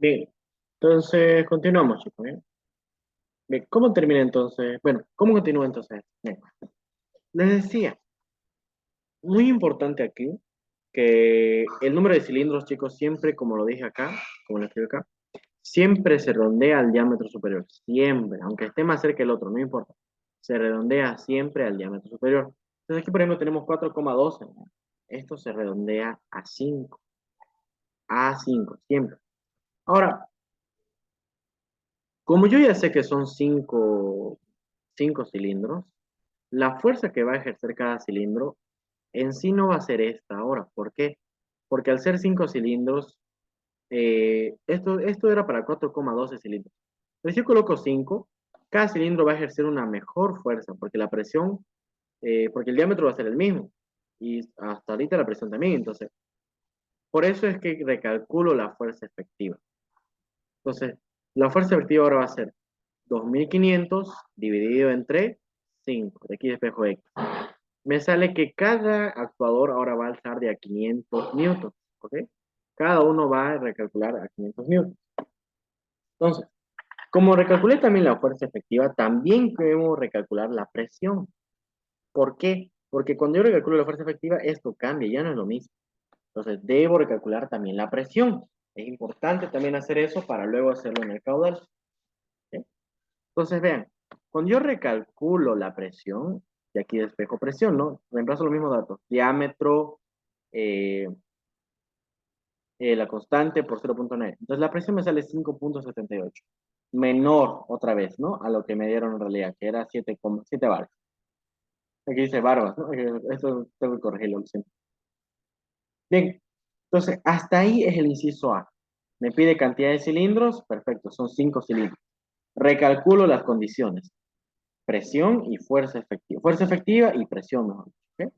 Bien, entonces continuamos, chicos. Bien, bien, ¿cómo termina entonces? Bueno, ¿cómo continúa entonces? Bien, les decía, muy importante aquí, que el número de cilindros, chicos, siempre, como lo dije acá, como lo escribo acá, siempre se redondea al diámetro superior, siempre, aunque esté más cerca el otro, no importa, se redondea siempre al diámetro superior. Entonces aquí, por ejemplo, tenemos 4,12, ¿no? Esto se redondea a cinco siempre. Ahora, como yo ya sé que son cinco cilindros, la fuerza que va a ejercer cada cilindro en sí no va a ser esta ahora. ¿Por qué? Porque al ser cinco cilindros, esto era para 4,12 cilindros. Pero si yo coloco 5, cada cilindro va a ejercer una mejor fuerza, porque la presión, porque el diámetro va a ser el mismo. Y hasta ahorita la presión también. Entonces, por eso es que recalculo la fuerza efectiva. Entonces, la fuerza efectiva ahora va a ser 2.500 dividido entre 5 de aquí despejo X. Me sale que cada actuador ahora va a alzar de a 500 newtons, ¿ok? Cada uno va a recalcular a 500 newtons. Entonces, como recalculé también la fuerza efectiva, también debemos recalcular la presión. ¿Por qué? Porque cuando yo recalculo la fuerza efectiva, esto cambia, ya no es lo mismo. Entonces, debo recalcular también la presión. Es importante también hacer eso para luego hacerlo en el caudal. ¿Ok? Entonces, vean, cuando yo recalculo la presión, y aquí despejo presión, ¿no? Reemplazo los mismos datos. Diámetro, eh, la constante por 0,9. Entonces la presión me sale 5,78. Menor otra vez, ¿no? A lo que me dieron en realidad, que era 7,7 bares. Aquí dice barbas, ¿no? Esto tengo que corregirlo, lo siento. Bien, entonces hasta ahí es el inciso A. Me pide cantidad de cilindros, perfecto, son 5 cilindros. Recalculo las condiciones, presión y fuerza efectiva y presión, mejor dicho, ¿ok?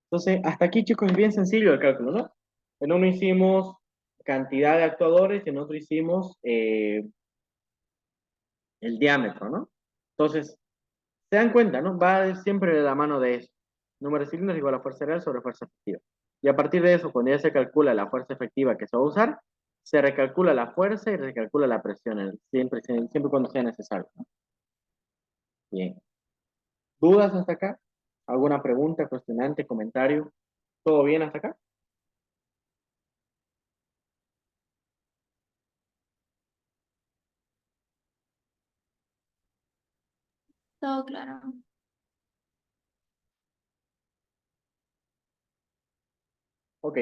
Entonces, hasta aquí, chicos, es bien sencillo el cálculo, ¿no? En uno hicimos cantidad de actuadores y en otro hicimos el diámetro, ¿no? Entonces, se dan cuenta, ¿no? Va siempre de la mano de eso. Número de cilindros igual a fuerza real sobre fuerza efectiva. Y a partir de eso, cuando ya se calcula la fuerza efectiva que se va a usar, se recalcula la fuerza y recalcula la presión, siempre cuando sea necesario, ¿no? Bien. ¿Dudas hasta acá? ¿Alguna pregunta, cuestionante, comentario? ¿Todo bien hasta acá? Todo claro. Ok,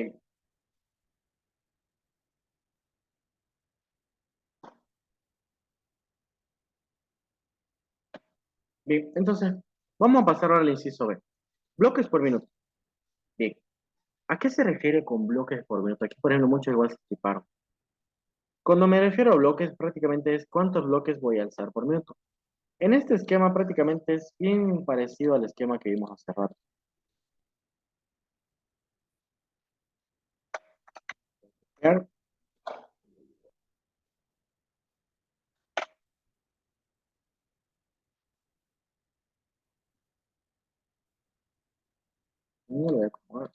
bien. Entonces, vamos a pasar ahora al inciso B. Bloques por minuto. Bien. ¿A qué se refiere con bloques por minuto? Aquí, por ejemplo, muchos igual se equiparon. Cuando me refiero a bloques, prácticamente es cuántos bloques voy a alzar por minuto. En este esquema prácticamente es bien parecido al esquema que vimos hace rato. Claro, no lo voy a acomodar.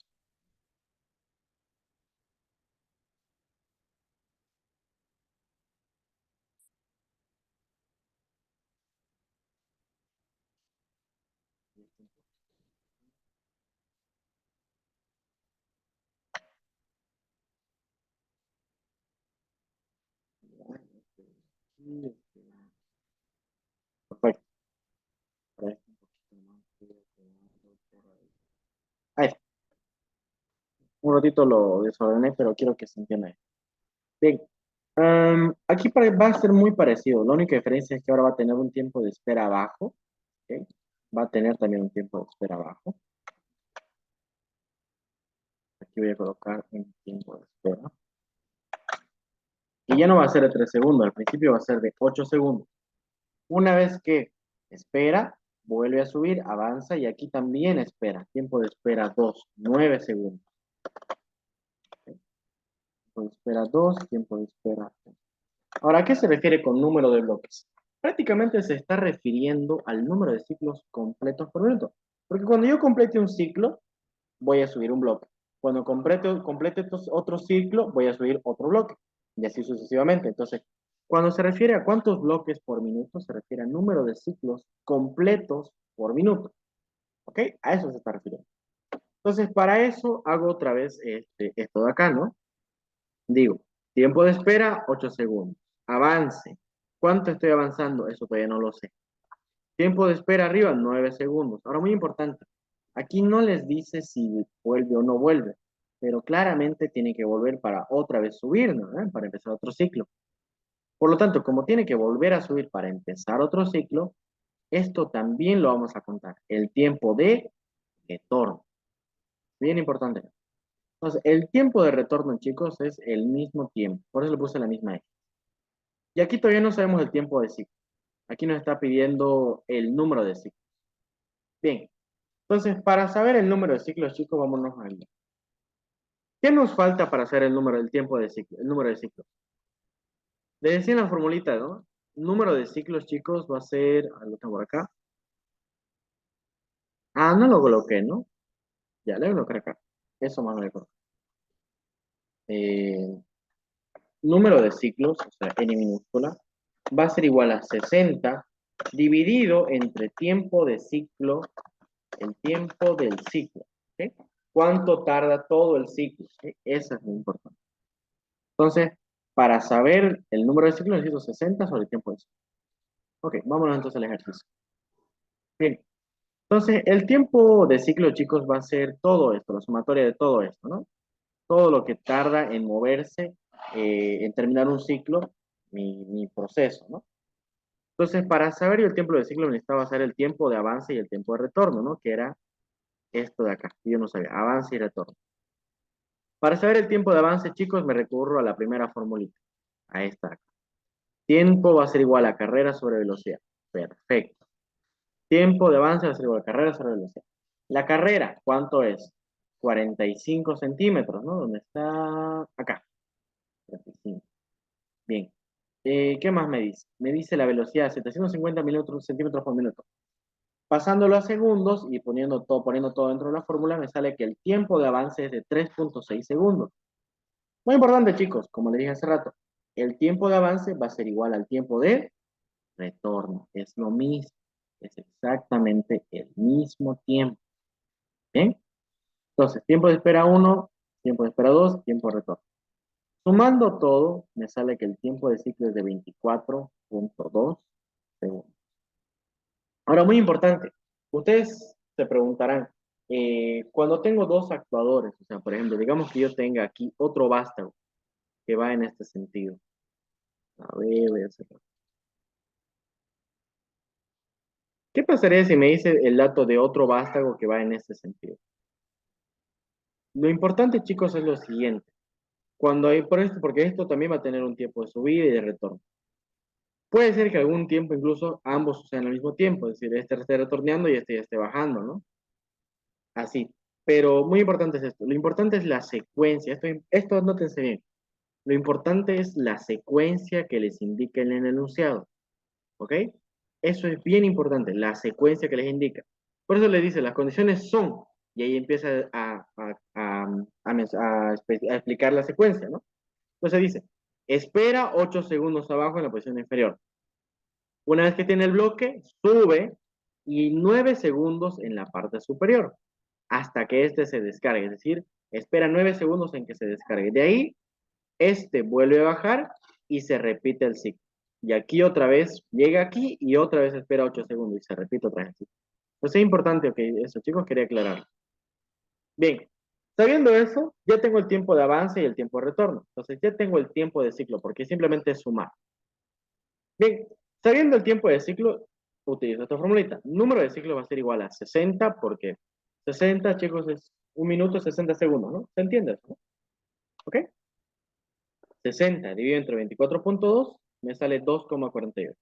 Perfecto. Ahí está. Un ratito lo desordené, pero quiero que se entienda. Bien. Aquí va a ser muy parecido. La única diferencia es que ahora va a tener un tiempo de espera abajo. ¿Ok? Va a tener también un tiempo de espera abajo. Aquí voy a colocar un tiempo de espera. Y ya no va a ser de 3 segundos, al principio va a ser de 8 segundos. Una vez que espera, vuelve a subir, avanza y aquí también espera. Tiempo de espera 2, 9 segundos. Tiempo de espera 2, tiempo de espera 3. Ahora, ¿a qué se refiere con número de bloques? Prácticamente se está refiriendo al número de ciclos completos por minuto. Porque cuando yo complete un ciclo, voy a subir un bloque. Cuando complete otro ciclo, voy a subir otro bloque. y así sucesivamente. Entonces, cuando se refiere a cuántos bloques por minuto, se refiere al número de ciclos completos por minuto. ¿Ok? A eso se está refiriendo. Entonces, para eso hago otra vez esto de acá, ¿no? Digo, tiempo de espera, 8 segundos. Avance. ¿Cuánto estoy avanzando? Eso todavía no lo sé. Tiempo de espera arriba, 9 segundos. Ahora, muy importante. Aquí no les dice si vuelve o no vuelve, pero claramente tiene que volver para otra vez subir, ¿no? Para empezar otro ciclo. Por lo tanto, como tiene que volver a subir para empezar otro ciclo, esto también lo vamos a contar. El tiempo de retorno. Bien importante. Entonces, el tiempo de retorno, chicos, es el mismo tiempo. Por eso le puse la misma X. Y aquí todavía no sabemos el tiempo de ciclo. Aquí nos está pidiendo el número de ciclos. Bien. Entonces, para saber el número de ciclos, chicos, vámonos a ver. ¿Qué nos falta para saber el número, el tiempo de ciclo, el número de ciclos? Les decía en la formulita, ¿no? Número de ciclos, chicos, va a ser, lo tengo por acá. Ah, no lo coloqué, ¿no? Ya, le voy a colocar acá. Eso más me lo coloco. Eh, Número de ciclos, o sea, n minúscula, va a ser igual a 60 dividido entre tiempo de ciclo, el tiempo del ciclo. ¿Okay? ¿Cuánto tarda todo el ciclo? ¿Okay? Eso es muy importante. Entonces, para saber el número de ciclos necesito 60 sobre el tiempo de ciclo. Ok, vámonos entonces al ejercicio. Bien, entonces el tiempo de ciclo, chicos, va a ser todo esto, la sumatoria de todo esto, ¿no? Todo lo que tarda en moverse, en terminar un ciclo, mi proceso, ¿no? Entonces, para saber yo el tiempo de ciclo necesitaba saber el tiempo de avance y el tiempo de retorno, ¿no? Que era esto de acá. Yo no sabía, avance y retorno. Para saber el tiempo de avance, chicos, me recurro a la primera formulita, a esta acá. Tiempo va a ser igual a carrera sobre velocidad. Perfecto. Tiempo de avance va a ser igual a carrera sobre velocidad. La carrera, ¿cuánto es? 45 centímetros, ¿no? ¿Dónde está? Acá. 45. Bien. ¿Qué más me dice? Me dice la velocidad, 750 centímetros por minuto. Pasándolo a segundos y poniendo todo dentro de la fórmula, me sale que el tiempo de avance es de 3.6 segundos. Muy importante, chicos, como les dije hace rato, el tiempo de avance va a ser igual al tiempo de retorno. Es lo mismo, es exactamente el mismo tiempo. ¿Bien? Entonces, tiempo de espera 1, tiempo de espera 2, tiempo de retorno. Sumando todo, me sale que el tiempo de ciclo es de 24.2 segundos. Ahora, muy importante, ustedes se preguntarán, cuando tengo dos actuadores, o sea, por ejemplo, digamos que yo tenga aquí otro vástago que va en este sentido. A ver, voy a hacerlo. ¿Qué pasaría si me dice el dato de otro vástago que va en este sentido? Lo importante, chicos, es lo siguiente. Cuando hay, por esto, porque esto también va a tener un tiempo de subida y de retorno. Puede ser que algún tiempo incluso ambos sucedan al mismo tiempo, es decir, este esté retorneando y este ya esté bajando, ¿no? Así. Pero muy importante es esto. Lo importante es la secuencia. Esto nótense bien. Lo importante es la secuencia que les indica en el enunciado. ¿Ok? Eso es bien importante, la secuencia que les indica. Por eso les dice, las condiciones son, y ahí empieza a explicar la secuencia, ¿no? Entonces dice, espera 8 segundos abajo en la posición inferior. Una vez que tiene el bloque, sube y 9 segundos en la parte superior, hasta que este se descargue. Es decir, espera 9 segundos en que se descargue. De ahí, este vuelve a bajar y se repite el ciclo. Y aquí otra vez, llega aquí y otra vez espera 8 segundos y se repite otra vez el ciclo. Entonces es importante, ok, eso chicos, quería aclarar. Bien, sabiendo eso, ya tengo el tiempo de avance y el tiempo de retorno. Entonces ya tengo el tiempo de ciclo, porque simplemente es sumar. Bien, sabiendo el tiempo de ciclo, utilizo esta formulita. Número de ciclo va a ser igual a 60, porque 60, chicos, es 1 minuto 60 segundos, ¿no? ¿Se entiende eso? ¿No? ¿Ok? 60 dividido entre 24.2 me sale 2,48.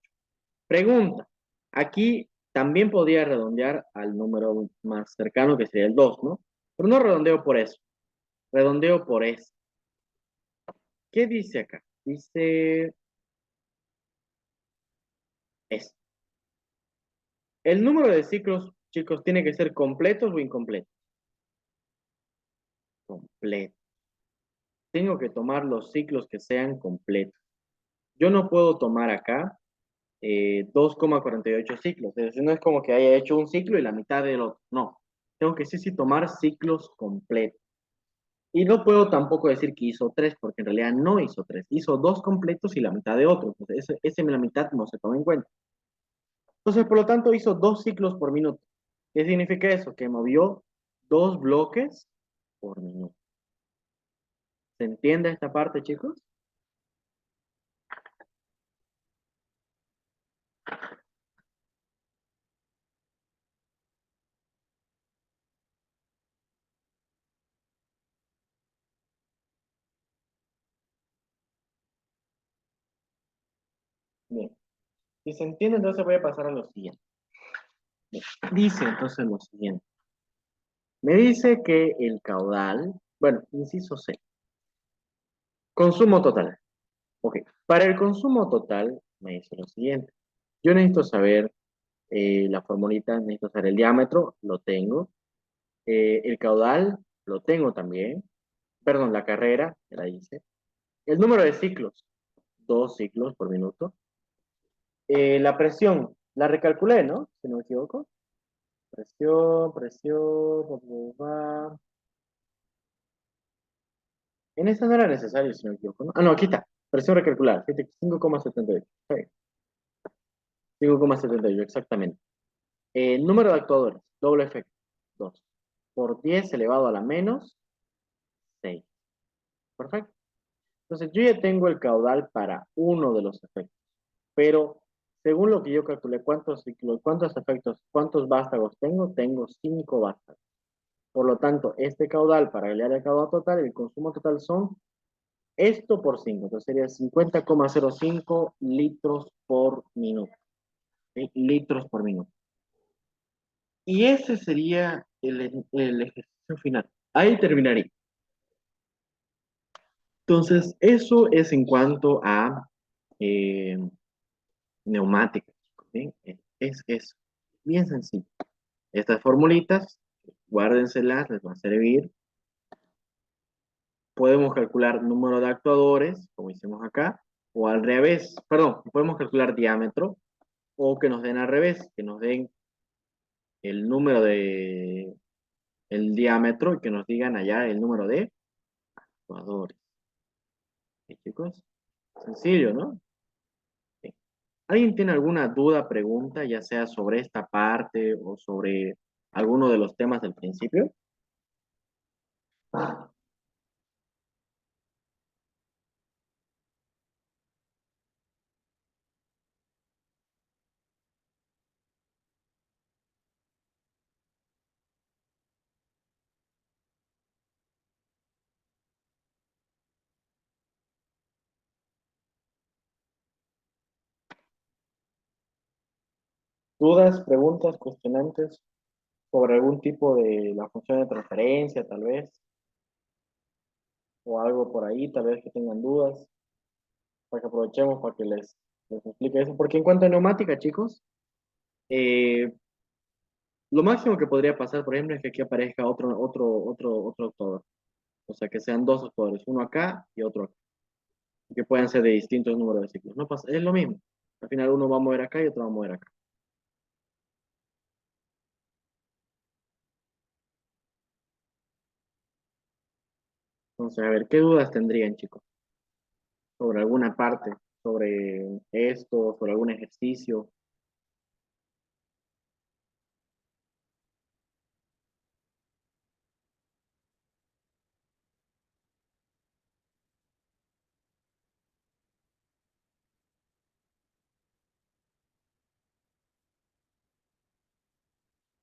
Pregunta. Aquí también podría redondear al número más cercano, que sería el 2, ¿no? Pero no redondeo por eso. Redondeo por eso. ¿Qué dice acá? Dice esto. El número de ciclos, chicos, tiene que ser completos o incompletos. Completo. tengo que tomar los ciclos que sean completos. Yo no puedo tomar acá 2,48 ciclos. Es decir, no es como que haya hecho un ciclo y la mitad del otro. No. Tengo que sí tomar ciclos completos. Y no puedo tampoco decir que hizo tres, porque en realidad no hizo tres. Hizo dos completos y la mitad de otro. Entonces, ese la mitad no se toma en cuenta. Entonces, por lo tanto, hizo dos ciclos por minuto. ¿Qué significa eso? Que movió dos bloques por minuto. ¿Se entiende esta parte, chicos? Bien. Si se entiende, entonces voy a pasar a lo siguiente. Bien. Dice entonces lo siguiente. Me dice que el caudal, bueno, inciso C, consumo total. Ok, para el consumo total, me dice lo siguiente. Yo necesito saber la formulita, necesito saber el diámetro, lo tengo. El caudal, lo tengo también. Perdón, la carrera, ya la hice. El número de ciclos, dos ciclos por minuto. La presión, la recalculé, ¿no? Si no me equivoco. Presión, va. En esta no era necesario, si no me equivoco, ¿no? Ah, no, aquí está. Presión recalculada, 5,78. Está bien. 5,78, exactamente. Número de actuadores, doble efecto, 2. Por 10 elevado a la menos 6. Perfecto. Entonces yo ya tengo el caudal para uno de los efectos, pero según lo que yo calculé, ¿cuántos ciclos, cuántos efectos, cuántos vástagos tengo? Tengo 5 vástagos. Por lo tanto, este caudal para el área de caudal total, el consumo total son esto por 5. Entonces sería 50,05 litros por minuto. ¿Sí? Litros por minuto. Y ese sería el ejercicio final. Ahí terminaría. Entonces, eso es en cuanto a eh, neumática. ¿Sí? Es bien sencillo. Estas formulitas, guárdenselas, les va a servir. Podemos calcular número de actuadores, como hicimos acá, o al revés. Perdón, podemos calcular diámetro, o que nos den al revés, que nos den el número de el diámetro y que nos digan allá el número de actuadores. ¿Sí, chicos? Sencillo, ¿no? Sí. ¿Alguien tiene alguna duda, pregunta, ya sea sobre esta parte o sobre alguno de los temas del principio? ¿Dudas, preguntas, cuestionantes sobre algún tipo de la función de transferencia, tal vez? O algo por ahí, tal vez que tengan dudas, para que aprovechemos para que les explique eso. Porque en cuanto a neumática, chicos, eh, lo máximo que podría pasar, por ejemplo, es que aquí aparezca otro actuador. O sea, que sean dos actuadores, uno acá y otro acá. Que puedan ser de distintos números de ciclos. No pasa, es lo mismo. Al final uno va a mover acá y otro va a mover acá. Entonces, a ver, ¿qué dudas tendrían, chicos? Sobre alguna parte, sobre esto, sobre algún ejercicio,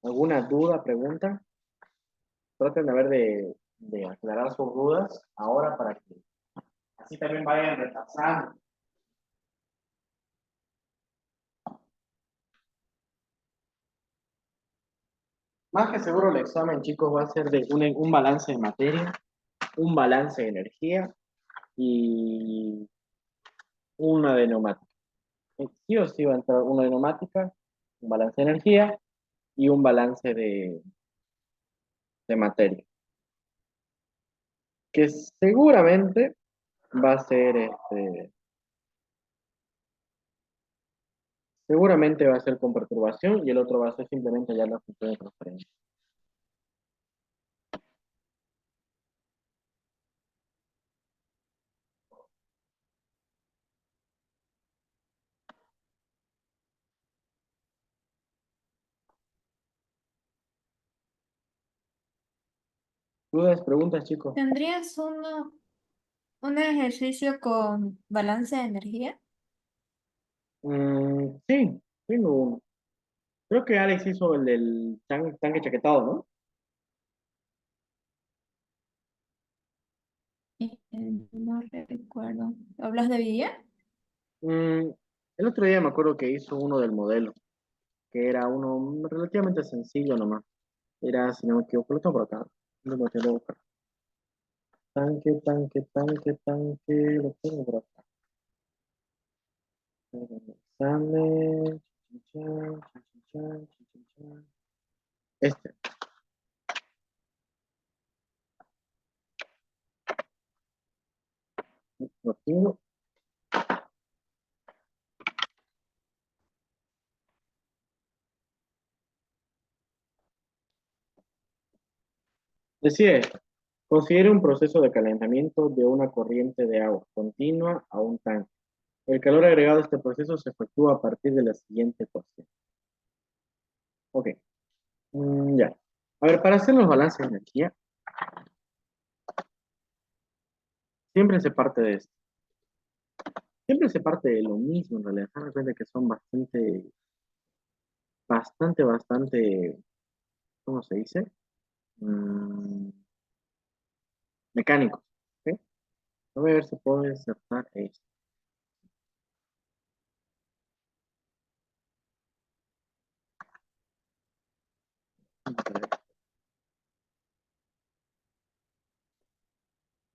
alguna duda, pregunta. Traten de ver de aclarar sus dudas ahora para que así también vayan repasando. Más que seguro el examen, chicos, va a ser de un balance de materia, un balance de energía y una de neumática. Sí o sí va a entrar una de neumática, un balance de energía y un balance de materia. que seguramente va a ser seguramente va a ser con perturbación y el otro va a ser simplemente ya la función de transferencia. ¿Dudas, preguntas, chicos? ¿Tendrías un ejercicio con balance de energía? Sí, tengo uno. Creo que Alex hizo el del tanque chaquetado, ¿no? No recuerdo. ¿Hablas de Villar? Mm, el otro día me acuerdo que hizo uno del modelo, que era uno relativamente sencillo nomás. Era, si no me equivoco, lo tengo por acá. Lo tengo que buscar. Tanque, lo tengo por acá. Examen, chin, chin. Este, lo tengo. Decía esto. Considere un proceso de calentamiento de una corriente de agua continua a un tanque. El calor agregado a este proceso se efectúa a partir de la siguiente ecuación. Ok, ya. A ver, para hacer los balances de energía, siempre se parte de esto. Siempre se parte de lo mismo, en realidad. Se dan cuenta que son bastante, ¿cómo se dice? Mm, mecánicos. ¿Ok? Voy a ver si puedo insertar esto.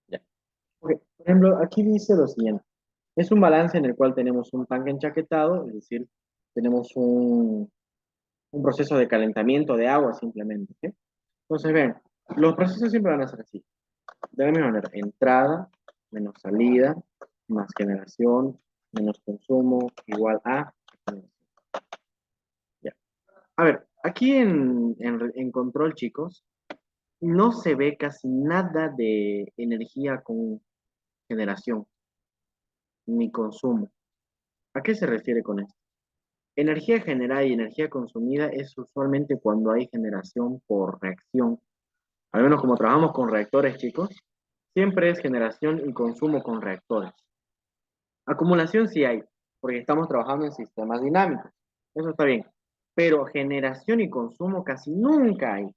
Ya. Ok, por ejemplo, aquí dice lo siguiente. Es un balance en el cual tenemos un tanque enchaquetado, es decir, tenemos un proceso de calentamiento de agua simplemente. ¿Ok? Entonces, ven, los procesos siempre van a ser así. De la misma manera, entrada menos salida más generación menos consumo igual a generación. Ya. A ver, aquí en control, chicos, no se ve casi nada de energía con generación ni consumo. ¿A qué se refiere con esto? Energía generada y energía consumida es usualmente cuando hay generación por reacción. Al menos como trabajamos con reactores, chicos, siempre es generación y consumo con reactores. Acumulación sí hay, porque estamos trabajando en sistemas dinámicos. Eso está bien. Pero generación y consumo casi nunca hay.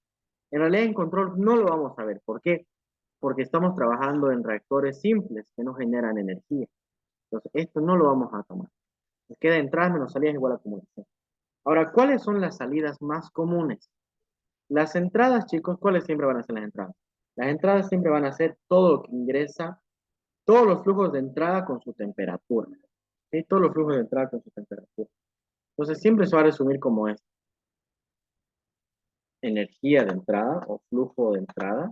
En realidad en control no lo vamos a ver. ¿Por qué? Porque estamos trabajando en reactores simples que no generan energía. Entonces, esto no lo vamos a tomar. Nos queda entradas menos salidas igual a acumulación. Ahora, ¿cuáles son las salidas más comunes? Las entradas, chicos, ¿cuáles siempre van a ser las entradas? Las entradas siempre van a ser todo lo que ingresa, todos los flujos de entrada con su temperatura. ¿Sí? Todos los flujos de entrada con su temperatura. Entonces, siempre se va a resumir como es energía de entrada o flujo de entrada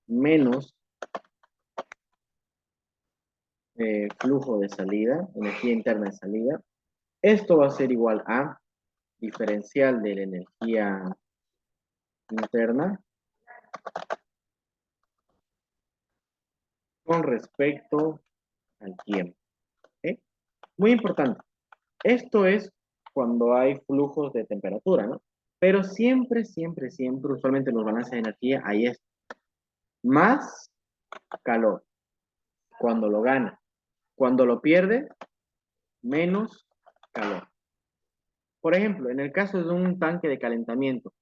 menos flujo de salida, energía interna de salida. Esto va a ser igual a diferencial de la energía interna con respecto al tiempo. ¿Ok? Muy importante. Esto es cuando hay flujos de temperatura, ¿no? Pero siempre, usualmente en los balances de energía hay esto. Más calor cuando lo gana. Cuando lo pierde, menos calor. Por ejemplo, en el caso de un tanque de calentamiento,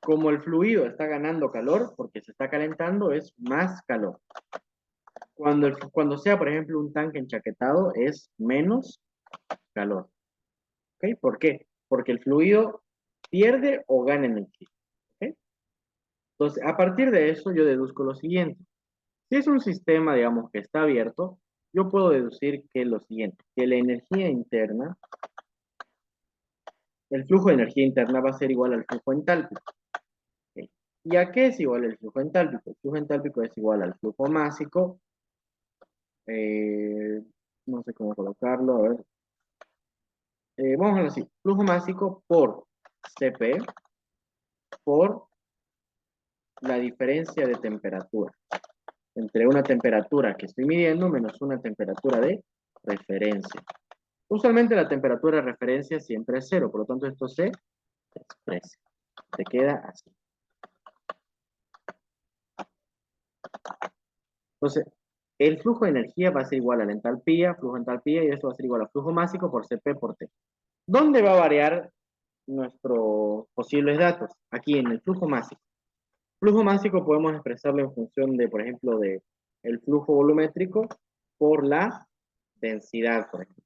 como el fluido está ganando calor, porque se está calentando, es más calor. Cuando sea, por ejemplo, un tanque enchaquetado, es menos calor. ¿Ok? ¿Por qué? Porque el fluido pierde o gana energía. ¿Ok? Entonces, a partir de eso, yo deduzco lo siguiente. Si es un sistema, digamos, que está abierto, yo puedo deducir que lo siguiente, que la energía interna, el flujo de energía interna va a ser igual al flujo entálpico. ¿Ok? ¿Y a qué es igual el flujo entálpico? El flujo entálpico es igual al flujo másico. eh, no sé cómo colocarlo, a ver. Vamos a verlo así. Flujo másico por Cp por la diferencia de temperatura entre una temperatura que estoy midiendo menos una temperatura de referencia. Usualmente la temperatura de referencia siempre es cero, por lo tanto esto se expresa. Te queda así. Entonces, el flujo de energía va a ser igual a la entalpía, flujo de entalpía, y esto va a ser igual a flujo másico por Cp por T. ¿Dónde va a variar nuestros posibles datos? Aquí en el flujo másico. Flujo másico podemos expresarlo en función de, por ejemplo, de el flujo volumétrico por la densidad, por ejemplo.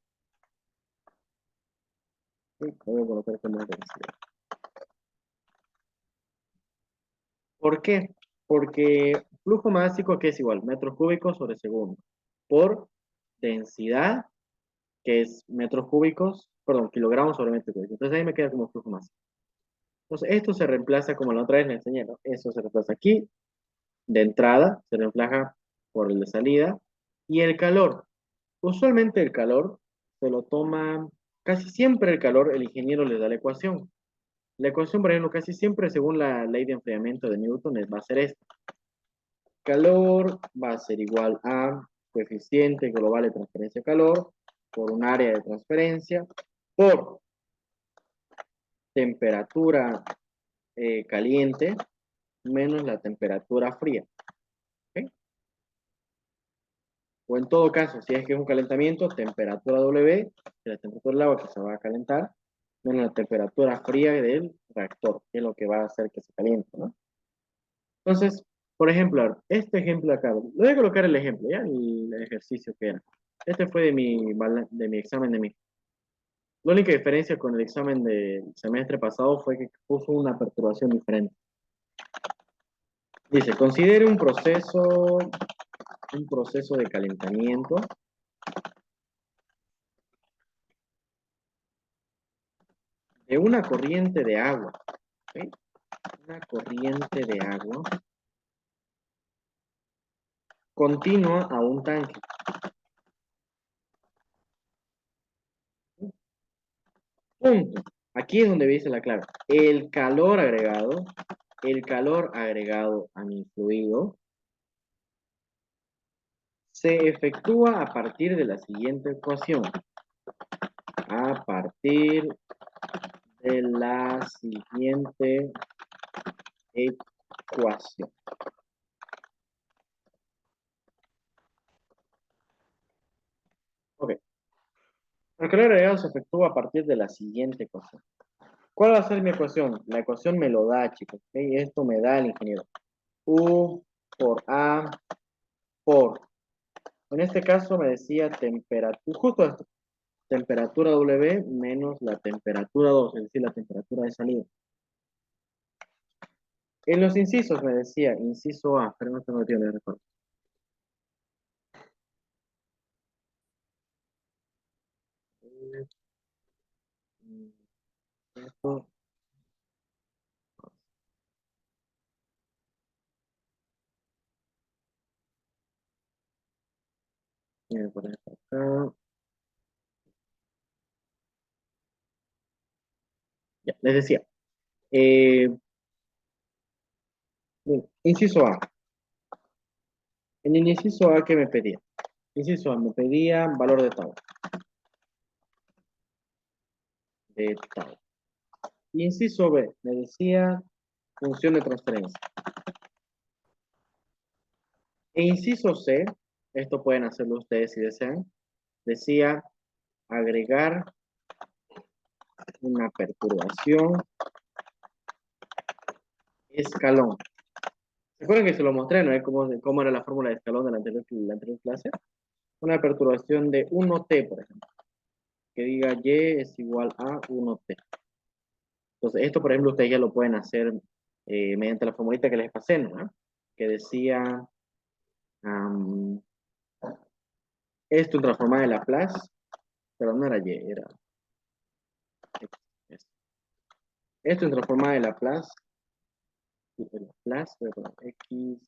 Sí, voy a colocar como densidad. ¿Por qué? Porque flujo másico, que es igual, metros cúbicos sobre segundo, por densidad, que es metros cúbicos, perdón, kilogramos sobre metro cúbico. Entonces ahí me queda como flujo másico. Entonces esto se reemplaza, como la otra vez le enseñé, ¿no? Eso se reemplaza aquí, de entrada, se reemplaza por el de salida, y el calor. Usualmente el calor se lo toma, casi siempre el calor, el ingeniero le da la ecuación. La ecuación, por ejemplo, casi siempre, según la ley de enfriamiento de Newton, va a ser esta. Calor va a ser igual a coeficiente global de transferencia de calor por un área de transferencia por temperatura caliente menos la temperatura fría. ¿Ok? O en todo caso, si es que es un calentamiento, temperatura W, que la temperatura del agua que se va a calentar, menos la temperatura fría del reactor, que es lo que va a hacer que se caliente, ¿no? Entonces, por ejemplo, este ejemplo de acá, le voy a colocar el ejemplo, ¿ya? El ejercicio que era. Este fue de mi examen de mí. La única diferencia con el examen del semestre pasado fue que puso una perturbación diferente. Dice, considere un proceso de calentamiento de una corriente de agua. ¿Ok? Una corriente de agua continua a un tanque. Punto. Aquí es donde dice la clave. El calor agregado a mi fluido se efectúa a partir de la siguiente ecuación. A partir de la siguiente ecuación. Ok. El calor agregado se efectúa a partir de la siguiente ecuación. ¿Cuál va a ser mi ecuación? La ecuación me lo da, chicos. ¿Okay? Esto me da el ingeniero. U por A por. En este caso me decía temperatura, justo esto. Temperatura W menos la temperatura 2, es decir, la temperatura de salida. En los incisos me decía, inciso A, pero no tengo tiempo de recordar. Esto, por acá. Ya, les decía, eh, inciso A. En el inciso A, ¿qué me pedía? Inciso A, me pedía valor de tau. De tau. Inciso B, me decía función de transferencia. E inciso C, esto pueden hacerlo ustedes si desean, decía agregar una perturbación escalón. ¿Se acuerdan que se lo mostré, no? ¿Cómo era la fórmula de escalón de la anterior clase? Una perturbación de 1T, por ejemplo. Que diga Y es igual a 1T. Entonces, esto, por ejemplo, ustedes ya lo pueden hacer mediante la formulita que les pasé, ¿no? Que decía um, esto transformada de Laplace, pero no era Y, era esto. Esto transformada de Laplace y el plus, voy a poner X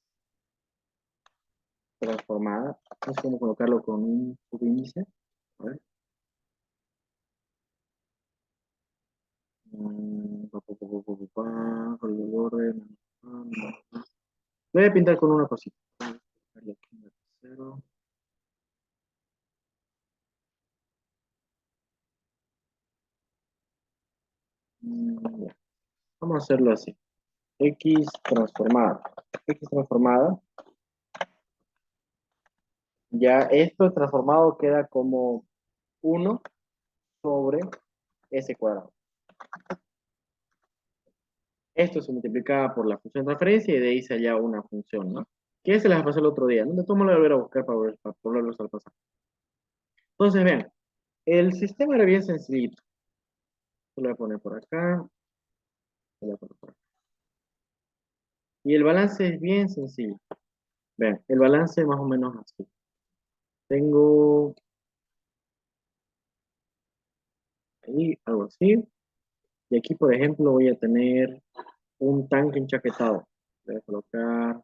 transformada. No sé cómo colocarlo con un subíndice. A ver. Con el borde. Voy a pintar con una cosita. Ya. Vamos a hacerlo así. X transformada. X transformada. Ya esto transformado queda como 1 sobre S cuadrado. Esto se multiplica por la función de transferencia y de ahí se halla una función, ¿no? Que se las pasé el otro día. No me tomo la volver a buscar para volverlos a pasar. Entonces, vean, el sistema era bien sencillito. Lo voy a poner por acá. Lo voy a poner por acá. Y el balance es bien sencillo. Vean, el balance es más o menos así. Tengo ahí algo así. Y aquí, por ejemplo, voy a tener un tanque enchaquetado. Voy a colocar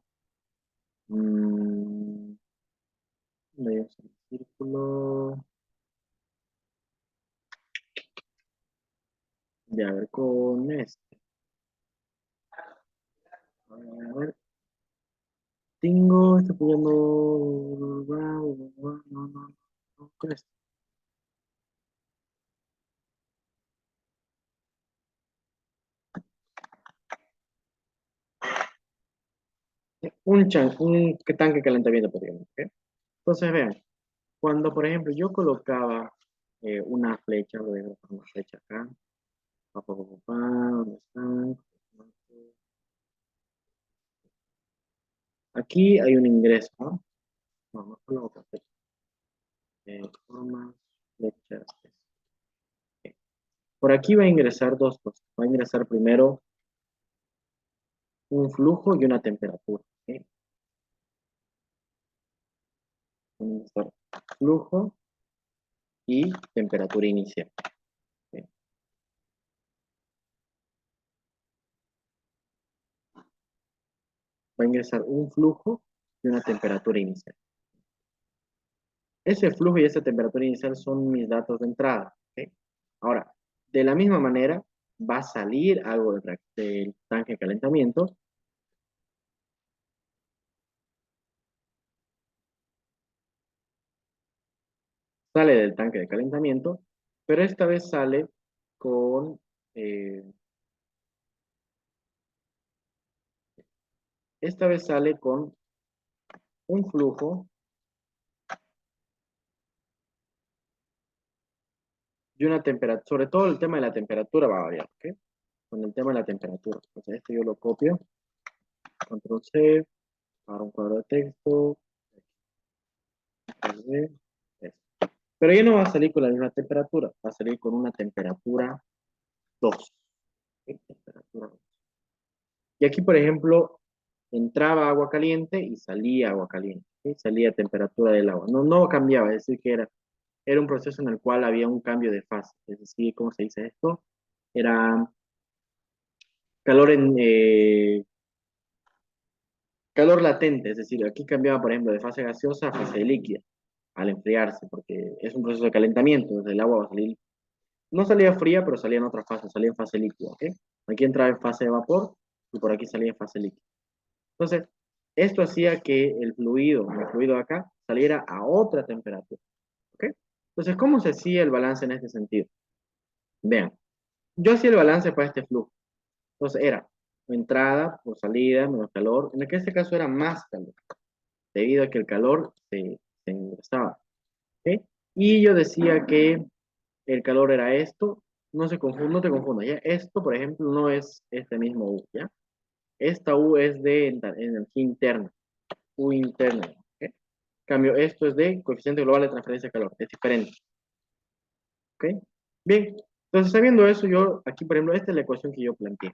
voy a hacer un círculo. Ya, a ver, con este. A ver, estoy poniendo. No, con este. Un tanque de calentamiento, podríamos. ¿Ok? Entonces, vean, cuando, por ejemplo, yo colocaba una flecha, voy a colocar una flecha acá. ¿Dónde están? Aquí hay un ingreso, ¿no? No, no coloco flecha. Formas, flechas. Ok. Por aquí va a ingresar dos cosas. Va a ingresar primero un flujo y una temperatura. ¿Ok? Va a ingresar flujo y temperatura inicial. ¿Ok? Va a ingresar un flujo y una temperatura inicial. Ese flujo y esa temperatura inicial son mis datos de entrada. ¿Ok? Ahora, de la misma manera, va a salir algo del tanque de calentamiento. Sale del tanque de calentamiento, pero esta vez sale con, eh, esta vez sale con un flujo y una temperatura, sobre todo el tema de la temperatura va a variar, ¿ok? Con el tema de la temperatura. Entonces esto yo lo copio, control C, para un cuadro de texto, control V, esto. Pero ya no va a salir con la misma temperatura, va a salir con una temperatura 2. ¿Ok? Temperatura 2. Y aquí, por ejemplo, entraba agua caliente y salía agua caliente, ¿ok? Salía temperatura del agua. No, no cambiaba, es decir, que era un proceso en el cual había un cambio de fase. Es decir, ¿cómo se dice esto? Era calor calor latente, es decir, aquí cambiaba, por ejemplo, de fase gaseosa a fase líquida al enfriarse, porque es un proceso de calentamiento, entonces el agua va a salir, no salía fría, pero salía en otra fase, salía en fase líquida, ¿ok? Aquí entraba en fase de vapor y por aquí salía en fase líquida. Entonces, esto hacía que el fluido de acá, saliera a otra temperatura, ¿ok? Entonces, ¿cómo se hacía el balance en este sentido? Vean, yo hacía el balance para este flujo. Entonces, era entrada por salida menos calor. En este caso era más calor, debido a que el calor se ingresaba, ¿ok? Y yo decía que el calor era esto. No te confundas, ¿ya? Esto, por ejemplo, no es este mismo U, ¿ya? Esta U es de energía interna, U interna, ¿ok? Cambio, esto es de coeficiente global de transferencia de calor, es diferente. ¿Ok? Bien, entonces sabiendo eso, yo aquí, por ejemplo, esta es la ecuación que yo planteé.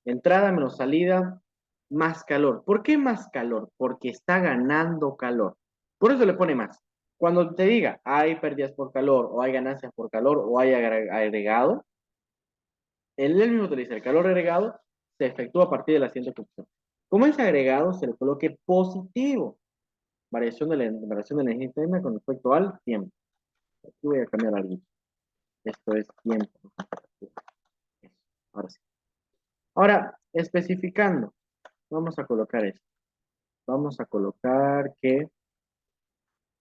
Entrada menos salida, más calor. ¿Por qué más calor? Porque está ganando calor. Por eso le pone más. Cuando te diga hay pérdidas por calor, o hay ganancias por calor, o hay agregado, él mismo te dice el calor agregado se efectúa a partir de la siguiente ecuación. Como es agregado, se le coloque positivo. Variación de energía interna con respecto al tiempo. Aquí voy a cambiar algo. Esto es tiempo. Eso, ahora sí. Ahora, especificando, vamos a colocar esto. Vamos a colocar que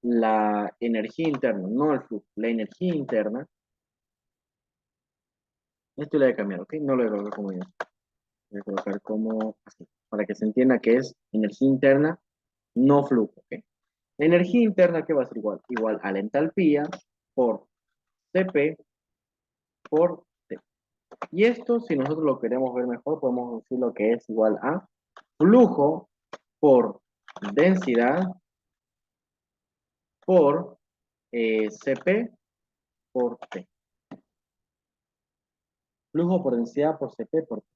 la energía interna, no el flujo, la energía interna, esto lo voy a cambiar, ¿ok? No lo voy a colocar como yo. Voy a colocar como así, para que se entienda que es energía interna, no flujo, ¿ok? La energía interna, ¿qué va a ser igual? Igual a la entalpía por Cp por T. Y esto, si nosotros lo queremos ver mejor, podemos decir lo que es igual a flujo por densidad por Cp por T. Flujo por densidad por Cp por T.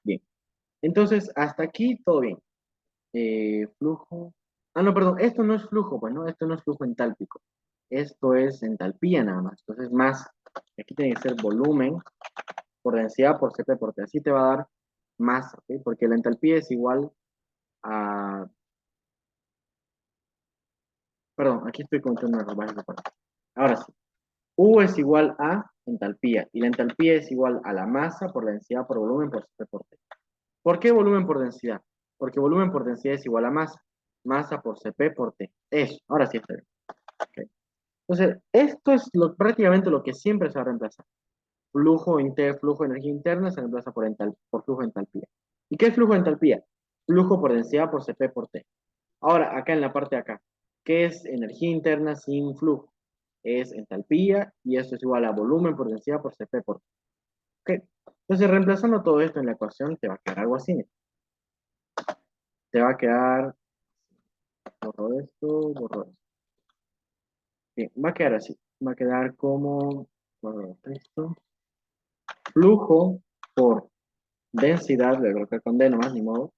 Bien. Entonces, hasta aquí todo bien. Flujo. Ah, no, perdón, esto no es flujo, pues no, esto no es flujo entálpico. Esto es entalpía nada más. Entonces, más, aquí tiene que ser volumen por densidad por Cp por T. Así te va a dar masa, ¿ok? Porque la entalpía es igual a. Perdón, aquí estoy contando una error. Ahora sí. U es igual a entalpía. Y la entalpía es igual a la masa por la densidad por volumen por Cp por T. ¿Por qué volumen por densidad? Porque volumen por densidad es igual a masa. Masa por Cp por T. Eso, ahora sí está bien. Okay. Entonces, esto es prácticamente lo que siempre se va a reemplazar. Flujo de energía interna se reemplaza por flujo de entalpía. ¿Y qué es flujo de entalpía? Flujo por densidad por Cp por T. Ahora, acá en la parte de acá, ¿qué es energía interna sin flujo? Es entalpía y esto es igual a volumen por densidad por Cp por T. ¿Ok? Entonces, reemplazando todo esto en la ecuación, te va a quedar algo así. Te va a quedar, borro esto. Bien, va a quedar así. Va a quedar como, borro esto, flujo por densidad, le voy a colocar con D nomás, ni modo.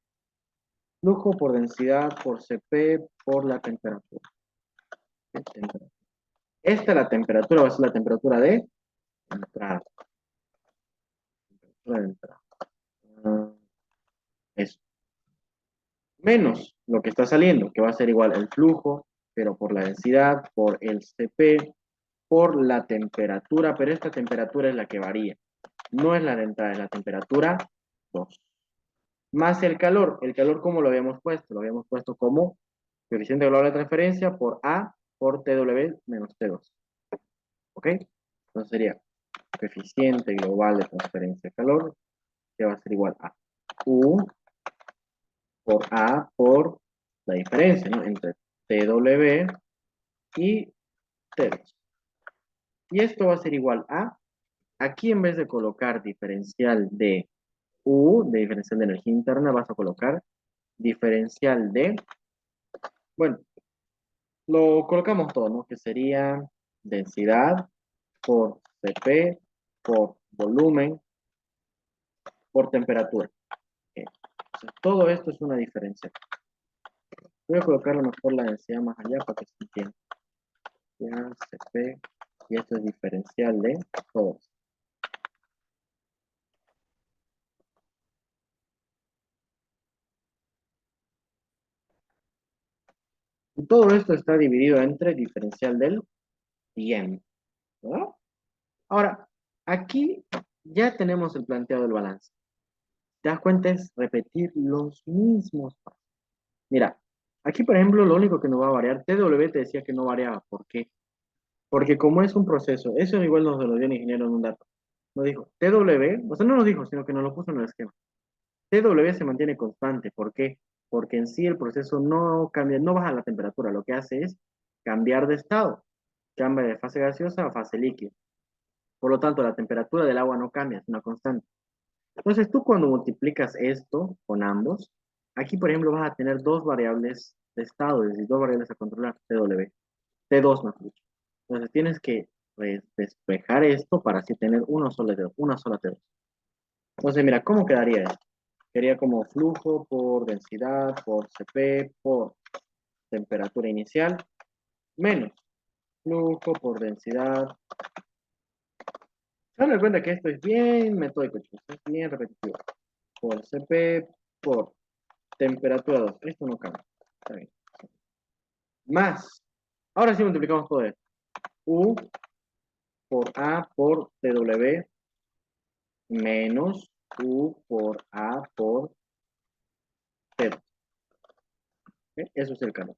Flujo por densidad por Cp por la temperatura. Esta la temperatura va a ser la temperatura de entrada. Temperatura de entrada. Ah, eso. Menos lo que está saliendo, que va a ser igual el flujo, pero por la densidad, por el Cp, por la temperatura, pero esta temperatura es la que varía. No es la de entrada, es la temperatura 2. Más el calor. El calor, ¿cómo lo habíamos puesto? Lo habíamos puesto como coeficiente global de transferencia por A por TW menos T2. ¿Ok? Entonces sería coeficiente global de transferencia de calor, que va a ser igual a U por A por la diferencia, ¿no? Entre TW y T2. Y esto va a ser igual a, aquí en vez de colocar diferencial de U, de diferencial de energía interna, vas a colocar diferencial de, bueno, lo colocamos todo, ¿no? Que sería densidad por Cp por volumen por temperatura. Okay. Entonces, todo esto es una diferencia. Voy a colocar a lo mejor la densidad más allá para que se entienda. Ya, Cp, y esto es diferencial de todos. Y todo esto está dividido entre diferencial del tiempo, ¿verdad? Ahora, aquí ya tenemos el planteado del balance. ¿Te das cuenta? Es repetir los mismos pasos. Mira, aquí por ejemplo lo único que nos va a variar, TW te decía que no variaba. ¿Por qué? Porque como es un proceso, eso igual nos lo dio el ingeniero en un dato. Nos dijo, TW, o sea, no nos dijo, sino que nos lo puso en el esquema. TW se mantiene constante. ¿Por qué? Porque en sí el proceso no cambia, no baja la temperatura, lo que hace es cambiar de estado, cambia de fase gaseosa a fase líquida. Por lo tanto, la temperatura del agua no cambia, es una constante. Entonces, tú cuando multiplicas esto con ambos, aquí, por ejemplo, vas a tener dos variables de estado, es decir, dos variables a controlar, TW, T2 mejor dicho. Entonces, tienes que despejar esto para así tener una sola T2. Entonces, mira, ¿cómo quedaría esto? Quedaría como flujo por densidad, por Cp, por temperatura inicial, menos flujo por densidad, Se dan cuenta que esto es bien metódico, chicos, es bien repetitivo. Por CP, por temperatura 2. Esto no cambia. Está bien. Más. Ahora sí multiplicamos todo esto. U por A por TW menos U por A por T2. ¿Ok? Eso es el calor.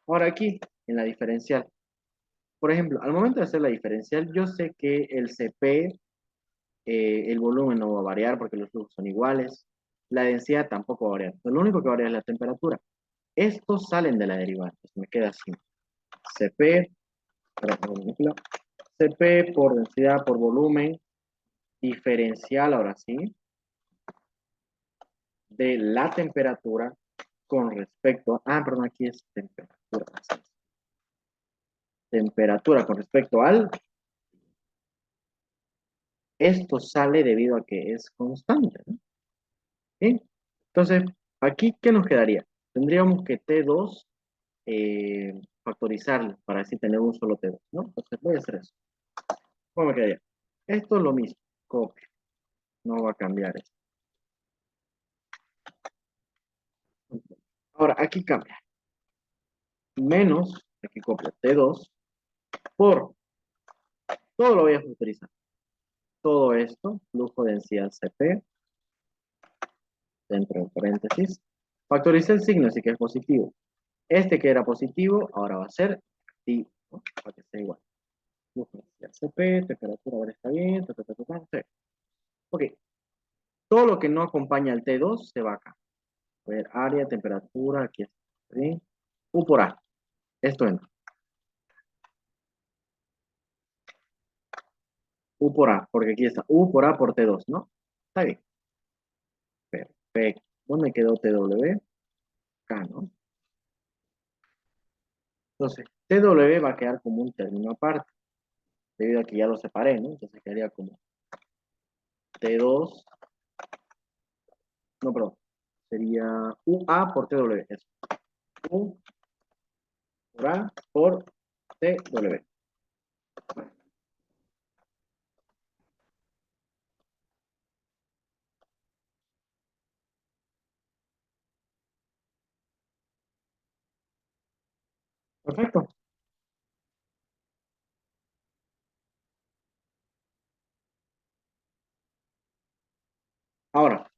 Ahora aquí, en la diferencial. Por ejemplo, al momento de hacer la diferencial, yo sé que el CP, el volumen no va a variar porque los flujos son iguales. La densidad tampoco va a variar. Lo único que varía es la temperatura. Estos salen de la derivada. Entonces me queda así. CP, CP por densidad por volumen diferencial, ahora sí, de la temperatura con respecto a, perdón, aquí es temperatura. Temperatura con respecto al, esto sale debido a que es constante, ¿no? ¿Sí? Entonces, aquí, ¿qué nos quedaría? Tendríamos que T2 factorizarlo para así tener un solo T2, ¿no? Entonces voy a hacer eso. ¿Cómo me quedaría? Esto es lo mismo, copio, no va a cambiar esto. Ahora, aquí cambia. Menos, aquí copio T2, por, todo lo voy a factorizar. Todo esto, flujo densidad CP, dentro de paréntesis. Factoricé el signo, así que es positivo. Este que era positivo, ahora va a ser negativo, ¿no? Para que sea igual. Flujo densidad CP, temperatura ahora está bien, sí. Ok, todo lo que no acompaña al T2 se va acá. A ver, área, temperatura, aquí está. ¿Sí? U por A. Esto entra. U por A, porque aquí está. U por A por T2, ¿no? Está bien. Perfecto. ¿Dónde quedó TW? Acá, ¿no? Entonces, TW va a quedar como un término aparte, debido a que ya lo separé, ¿no? Entonces quedaría como T2, no, perdón, sería UA por TW, eso. U por A por TW. Perfecto. Ahora,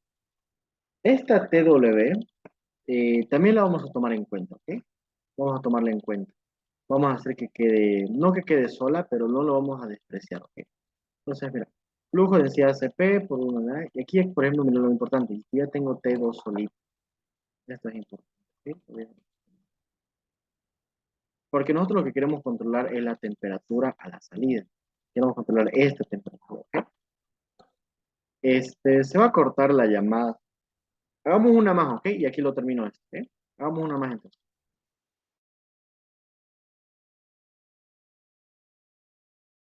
esta TW también la vamos a tomar en cuenta, ¿ok? Vamos a tomarla en cuenta. Vamos a hacer que quede, no que quede sola, pero no lo vamos a despreciar, ¿ok? Entonces, mira, flujo de densidad CP por una unidad. Y aquí, por ejemplo, mira lo importante. Ya tengo T2 solito. Esto es importante, ¿ok? Porque nosotros lo que queremos controlar es la temperatura a la salida. Queremos controlar esta temperatura, ¿ok? Se va a cortar la llamada. Hagamos una más, ¿ok? Y aquí lo termino esto, ¿ok? Hagamos una más entonces.